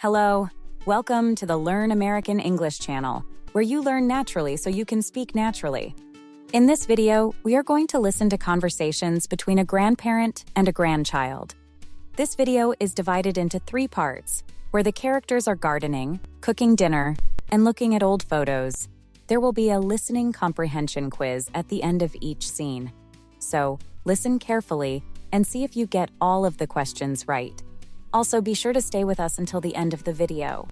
Hello, welcome to the Learn American English channel, where you learn naturally so you can speak naturally. In this video, we are going to listen to conversations between a grandparent and a grandchild. This video is divided into 3 parts, where the characters are gardening, cooking dinner, and looking at old photos. There will be a listening comprehension quiz at the end of each scene. So, listen carefully and see if you get all of the questions right. Also, be sure to stay with us until the end of the video.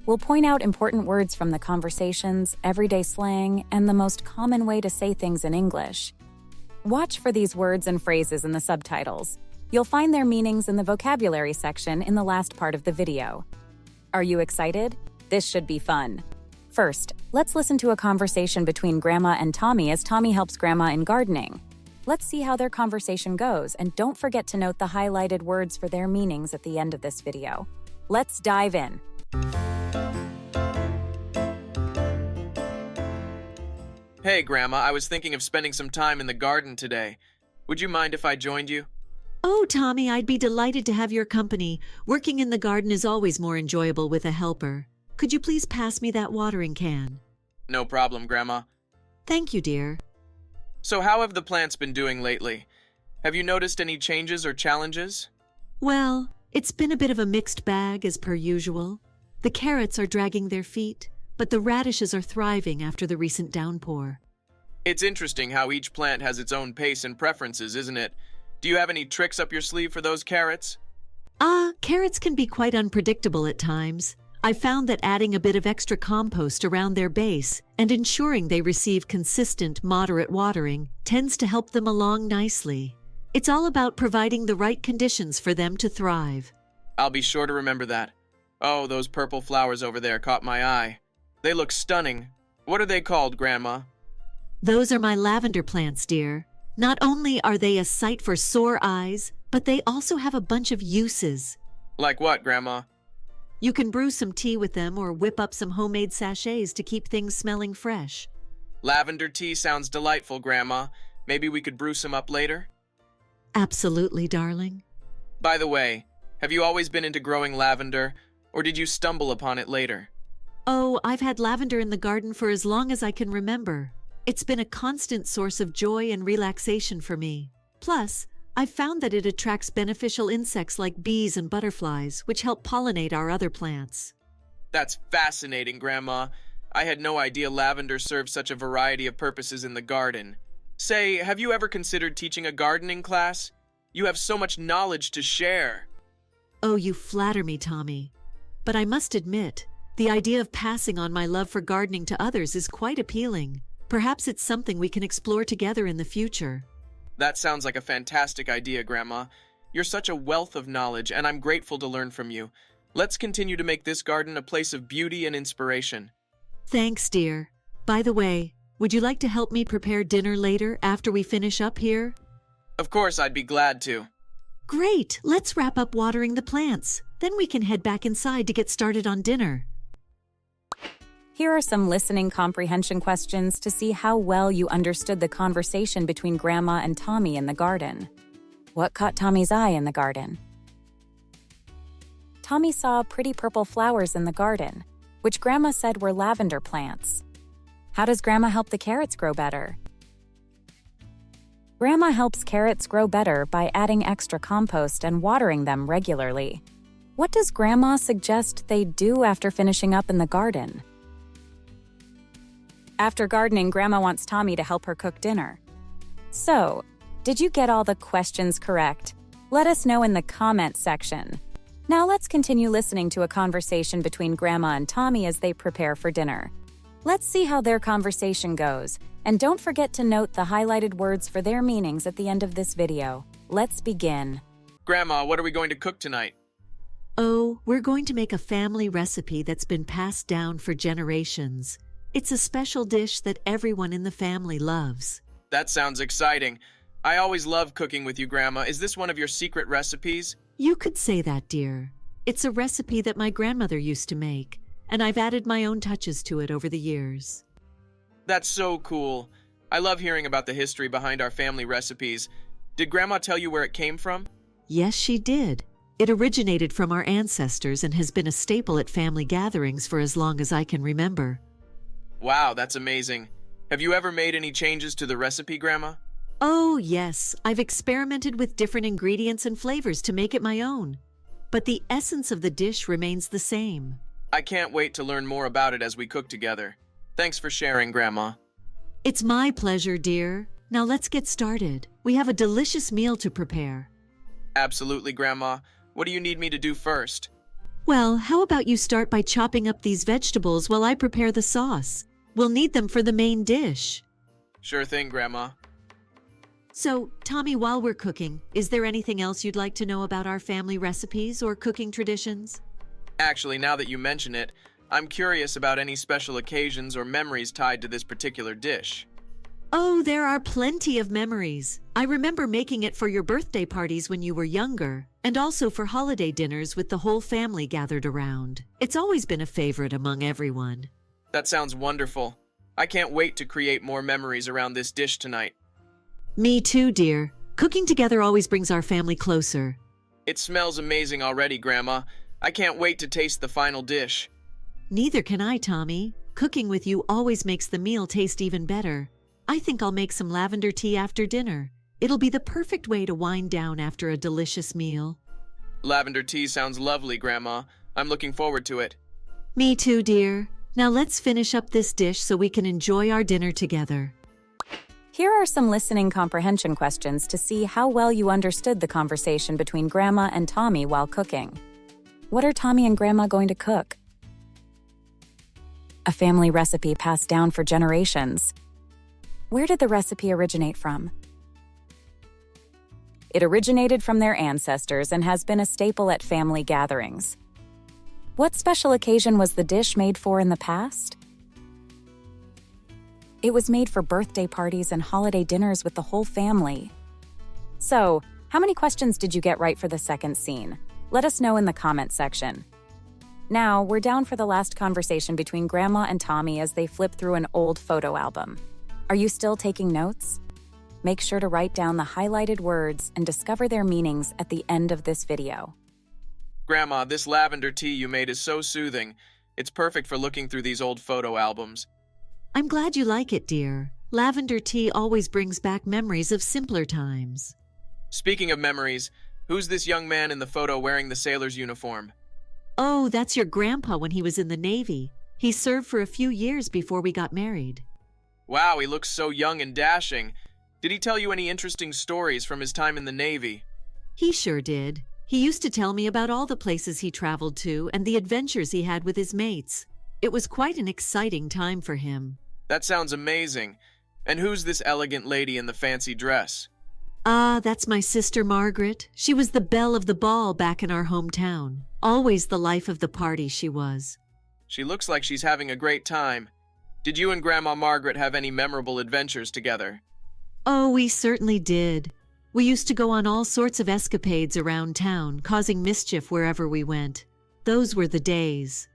We'll point out important words from the conversations, everyday slang, and the most common way to say things in English. Watch for these words and phrases in the subtitles. You'll find their meanings in the vocabulary section in the last part of the video. Are you excited? This should be fun. First, let's listen to a conversation between Grandma and Tommy as Tommy helps Grandma in gardening. Let's see how their conversation goes, and don't forget to note the highlighted words for their meanings at the end of this video. Let's dive in. Hey, Grandma, I was thinking of spending some time in the garden today. Would you mind if I joined you? Oh, Tommy, I'd be delighted to have your company. Working in the garden is always more enjoyable with a helper. Could you please pass me that watering can? No problem, Grandma. Thank you, dear. So how have the plants been doing lately? Have you noticed any changes or challenges? Well, it's been a bit of a mixed bag as per usual. The carrots are dragging their feet, but the radishes are thriving after the recent downpour. It's interesting how each plant has its own pace and preferences, isn't it? Do you have any tricks up your sleeve for those carrots? Carrots can be quite unpredictable at times. I found that adding a bit of extra compost around their base and ensuring they receive consistent, moderate watering tends to help them along nicely. It's all about providing the right conditions for them to thrive. I'll be sure to remember that. Oh, those purple flowers over there caught my eye. They look stunning. What are they called, Grandma? Those are my lavender plants, dear. Not only are they a sight for sore eyes, but they also have a bunch of uses. Like what, Grandma? You can brew some tea with them or whip up some homemade sachets to keep things smelling fresh. Lavender tea sounds delightful, Grandma. Maybe we could brew some up later? Absolutely, darling. By the way, have you always been into growing lavender, or did you stumble upon it later? Oh, I've had lavender in the garden for as long as I can remember. It's been a constant source of joy and relaxation for me. Plus, I've found that it attracts beneficial insects like bees and butterflies, which help pollinate our other plants. That's fascinating, Grandma. I had no idea lavender served such a variety of purposes in the garden. Say, have you ever considered teaching a gardening class? You have so much knowledge to share. Oh, you flatter me, Tommy. But I must admit, the idea of passing on my love for gardening to others is quite appealing. Perhaps it's something we can explore together in the future. That sounds like a fantastic idea, Grandma. You're such a wealth of knowledge, and I'm grateful to learn from you. Let's continue to make this garden a place of beauty and inspiration. Thanks, dear. By the way, would you like to help me prepare dinner later after we finish up here? Of course, I'd be glad to. Great! Let's wrap up watering the plants. Then we can head back inside to get started on dinner. Here are some listening comprehension questions to see how well you understood the conversation between Grandma and Tommy in the garden. What caught Tommy's eye in the garden? Tommy saw pretty purple flowers in the garden, which Grandma said were lavender plants. How does Grandma help the carrots grow better? Grandma helps carrots grow better by adding extra compost and watering them regularly. What does Grandma suggest they do after finishing up in the garden? After gardening, Grandma wants Tommy to help her cook dinner. So, did you get all the questions correct? Let us know in the comment section. Now let's continue listening to a conversation between Grandma and Tommy as they prepare for dinner. Let's see how their conversation goes, and don't forget to note the highlighted words for their meanings at the end of this video. Let's begin. Grandma, what are we going to cook tonight? Oh, we're going to make a family recipe that's been passed down for generations. It's a special dish that everyone in the family loves. That sounds exciting. I always love cooking with you, Grandma. Is this one of your secret recipes? You could say that, dear. It's a recipe that my grandmother used to make, and I've added my own touches to it over the years. That's so cool. I love hearing about the history behind our family recipes. Did Grandma tell you where it came from? Yes, she did. It originated from our ancestors and has been a staple at family gatherings for as long as I can remember. Wow, that's amazing. Have you ever made any changes to the recipe, Grandma? Oh, yes, I've experimented with different ingredients and flavors to make it my own. But the essence of the dish remains the same. I can't wait to learn more about it as we cook together. Thanks for sharing, Grandma. It's my pleasure, dear. Now let's get started. We have a delicious meal to prepare. Absolutely, Grandma. What do you need me to do first? Well, how about you start by chopping up these vegetables while I prepare the sauce? We'll need them for the main dish. Sure thing, Grandma. So, Tommy, while we're cooking, is there anything else you'd like to know about our family recipes or cooking traditions? Actually, now that you mention it, I'm curious about any special occasions or memories tied to this particular dish. Oh, there are plenty of memories. I remember making it for your birthday parties when you were younger, and also for holiday dinners with the whole family gathered around. It's always been a favorite among everyone. That sounds wonderful. I can't wait to create more memories around this dish tonight. Me too, dear. Cooking together always brings our family closer. It smells amazing already, Grandma. I can't wait to taste the final dish. Neither can I, Tommy. Cooking with you always makes the meal taste even better. I think I'll make some lavender tea after dinner. It'll be the perfect way to wind down after a delicious meal. Lavender tea sounds lovely, Grandma. I'm looking forward to it. Me too, dear. Now let's finish up this dish so we can enjoy our dinner together. Here are some listening comprehension questions to see how well you understood the conversation between Grandma and Tommy while cooking. What are Tommy and Grandma going to cook? A family recipe passed down for generations. Where did the recipe originate from? It originated from their ancestors and has been a staple at family gatherings. What special occasion was the dish made for in the past? It was made for birthday parties and holiday dinners with the whole family. So, how many questions did you get right for the second scene? Let us know in the comment section. Now, we're down for the last conversation between Grandma and Tommy as they flip through an old photo album. Are you still taking notes? Make sure to write down the highlighted words and discover their meanings at the end of this video. Grandma, this lavender tea you made is so soothing. It's perfect for looking through these old photo albums. I'm glad you like it, dear. Lavender tea always brings back memories of simpler times. Speaking of memories, who's this young man in the photo wearing the sailor's uniform? Oh, that's your grandpa when he was in the Navy. He served for a few years before we got married. Wow, he looks so young and dashing. Did he tell you any interesting stories from his time in the Navy? He sure did. He used to tell me about all the places he traveled to and the adventures he had with his mates. It was quite an exciting time for him. That sounds amazing. And who's this elegant lady in the fancy dress? Ah, that's my sister Margaret. She was the belle of the ball back in our hometown. Always the life of the party she was. She looks like she's having a great time. Did you and Grandma Margaret have any memorable adventures together? Oh, we certainly did. We used to go on all sorts of escapades around town, causing mischief wherever we went. Those were the days.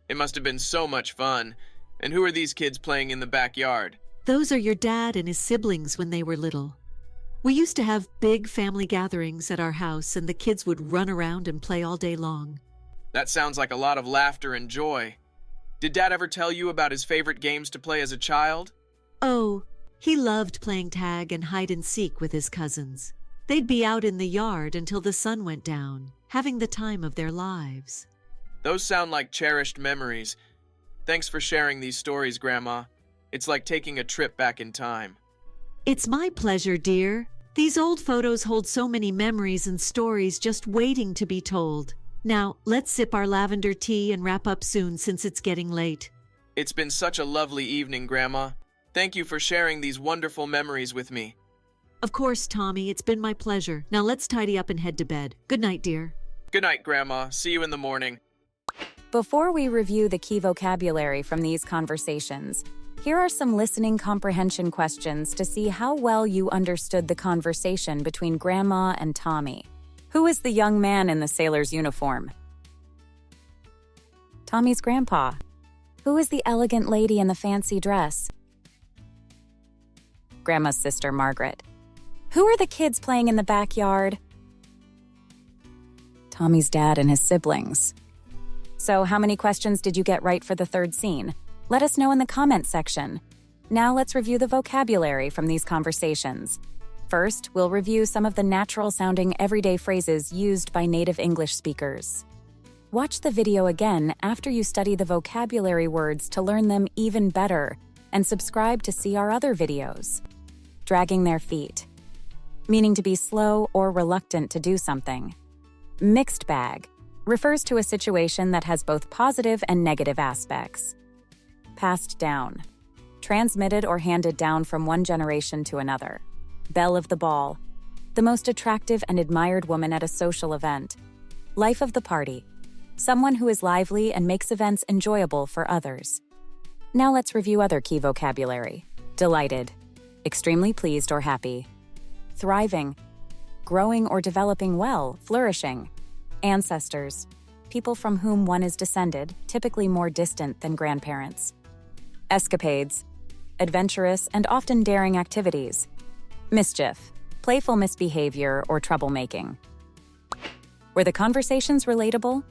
It must have been so much fun. And who are these kids playing in the backyard? Those are your dad and his siblings when they were little. We used to have big family gatherings at our house, and the kids would run around and play all day long. That sounds like a lot of laughter and joy. Did Dad ever tell you about his favorite games to play as a child? Oh, he loved playing tag and hide and seek with his cousins. They'd be out in the yard until the sun went down, having the time of their lives. Those sound like cherished memories. Thanks for sharing these stories, Grandma. It's like taking a trip back in time. It's my pleasure, dear. These old photos hold so many memories and stories just waiting to be told. Now, let's sip our lavender tea and wrap up soon since it's getting late. It's been such a lovely evening, Grandma. Thank you for sharing these wonderful memories with me. Of course, Tommy, it's been my pleasure. Now let's tidy up and head to bed. Good night, dear. Good night, Grandma. See you in the morning. Before we review the key vocabulary from these conversations, here are some listening comprehension questions to see how well you understood the conversation between Grandma and Tommy. Who is the young man in the sailor's uniform? Tommy's grandpa. Who is the elegant lady in the fancy dress? Grandma's sister, Margaret. Who are the kids playing in the backyard? Tommy's dad and his siblings. So, how many questions did you get right for the third scene? Let us know in the comments section. Now let's review the vocabulary from these conversations. First, we'll review some of the natural-sounding everyday phrases used by native English speakers. Watch the video again after you study the vocabulary words to learn them even better, and subscribe to see our other videos. Dragging their feet, meaning to be slow or reluctant to do something. Mixed bag refers to a situation that has both positive and negative aspects. Passed down, transmitted or handed down from one generation to another. Belle of the ball, the most attractive and admired woman at a social event. Life of the party, someone who is lively and makes events enjoyable for others. Now let's review other key vocabulary. Delighted, extremely pleased or happy. Thriving, growing or developing well, flourishing. Ancestors, people from whom one is descended, typically more distant than grandparents. Escapades, adventurous and often daring activities. Mischief, playful misbehavior or troublemaking. Were the conversations relatable?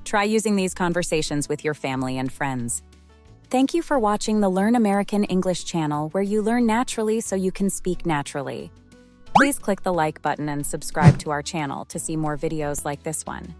Try using these conversations with your family and friends. Thank you for watching the Learn American English channel, where you learn naturally so you can speak naturally. Please click the like button and subscribe to our channel to see more videos like this one.